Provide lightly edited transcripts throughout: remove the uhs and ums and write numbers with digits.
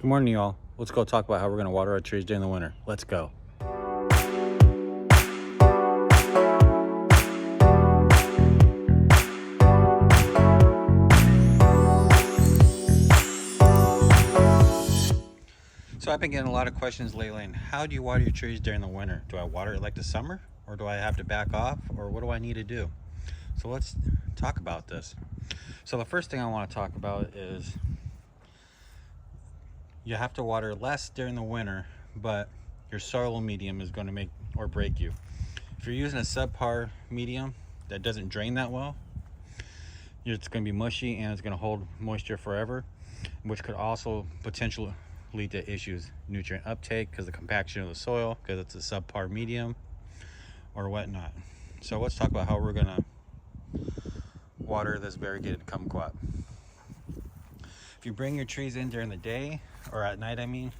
Good morning, y'all. Let's go talk about how we're going to water our trees during the winter. Let's go. So I've been getting a lot of questions lately on how do you water your trees during the winter? Do I water it like the summer, or do I have to back off, or what do I need to do? So let's talk about this. So the first thing I want to talk about is you have to water less during the winter, but your soil medium is going to make or break you. If you're using a subpar medium that doesn't drain that well, it's going to be mushy and it's going to hold moisture forever, which could also potentially lead to issues, nutrient uptake because of the compaction of the soil, because it's a subpar medium or whatnot. So let's talk about how we're going to water this variegated kumquat. If you bring your trees in during the day, or at night and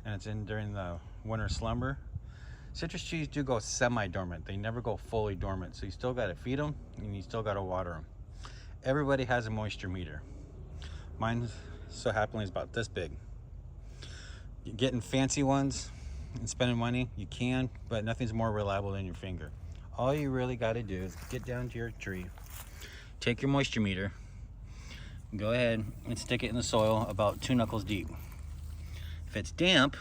it's in during the winter slumber, citrus trees do go semi-dormant. They never go fully dormant, so you still got to feed them and you still got to water them. Everybody has a moisture meter. Mine so happily is about this big. You're getting fancy ones and spending money, you can, but nothing's more reliable than your finger. All you really got to do is get down to your tree, take your moisture meter, go ahead and stick it in the soil about 2 knuckles deep. If it's damp,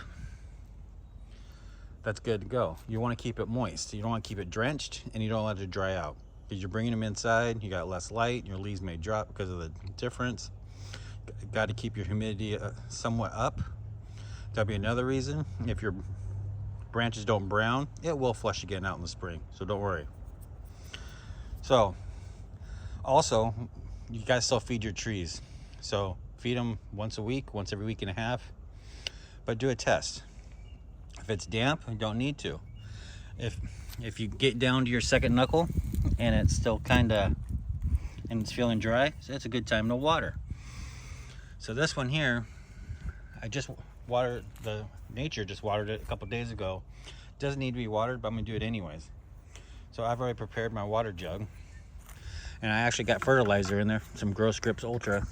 that's good to go. You want to keep it moist. You don't want to keep it drenched, and you don't let it dry out, because you're bringing them inside, you got less light, your leaves may drop because of the difference. Got to keep your humidity somewhat up. That'll be another reason. If your branches don't brown, it will flush again out in the spring, so don't worry. So also, you guys still feed your trees, so feed them once a week, once every week and a half, but do a test. If it's damp, you don't need to. If you get down to your second knuckle and it's still and it's feeling dry, so that's a good time to water. So this one here, I just watered, the nature just watered it a couple days ago. Doesn't need to be watered, but I'm gonna do it anyways. So I've already prepared my water jug, and I actually got fertilizer in there, some Grow Scripts Ultra,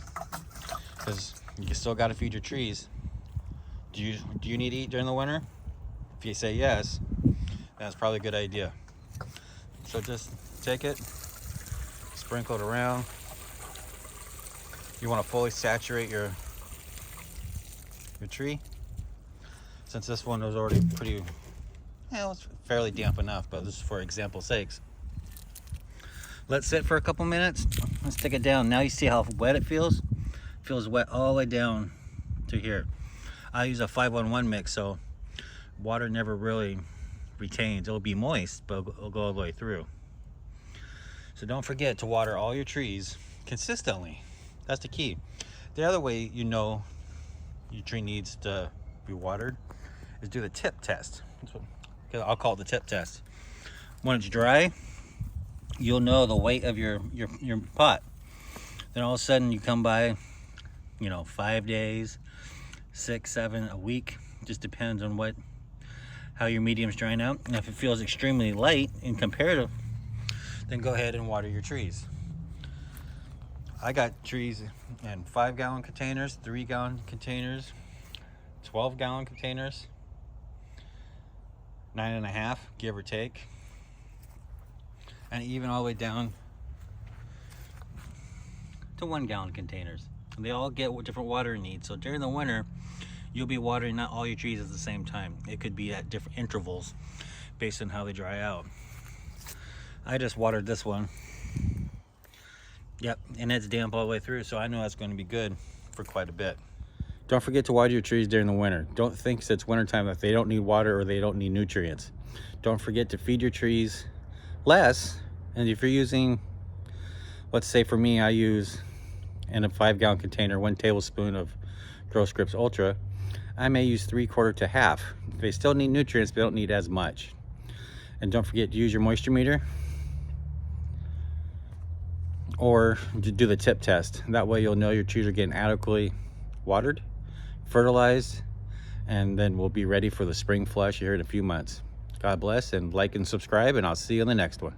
because you still got to feed your trees. Do you need to eat during the winter? If you say yes, that's probably a good idea. So just take it, sprinkle it around. You want to fully saturate your tree. Since this one was already pretty, it's fairly damp enough, but this is for example's sakes. Let it sit for a couple minutes. Let's stick it down. Now you see how wet it feels? It feels wet all the way down to here. I use a 5-1-1 mix, so water never really retains. It'll be moist, but it'll go all the way through. So don't forget to water all your trees consistently. That's the key. The other way you know your tree needs to be watered is do the tip test. I'll call it the tip test. When it's dry, you'll know the weight of your pot. Then all of a sudden you come by, 5 days, 6, 7, a week. Just depends on how your medium's drying out. And if it feels extremely light in comparative, then go ahead and water your trees. I got trees in 5-gallon containers, 3-gallon containers, 12-gallon containers, 9.5, give or take, and even all the way down to 1-gallon containers. And they all get different water needs. So during the winter, you'll be watering not all your trees at the same time. It could be at different intervals based on how they dry out. I just watered this one. Yep, and it's damp all the way through, so I know that's going to be good for quite a bit. Don't forget to water your trees during the winter. Don't think it's wintertime that they don't need water or they don't need nutrients. Don't forget to feed your trees less. And if you're using, let's say for me, I use in a 5-gallon container 1 tablespoon of Grow Scripts Ultra, I may use 3/4 to half. They still need nutrients, but they don't need as much. And don't forget to use your moisture meter or to do the tip test. That way you'll know your trees are getting adequately watered, fertilized, and then we'll be ready for the spring flush here in a few months. God bless, and like and subscribe, and I'll see you in the next one.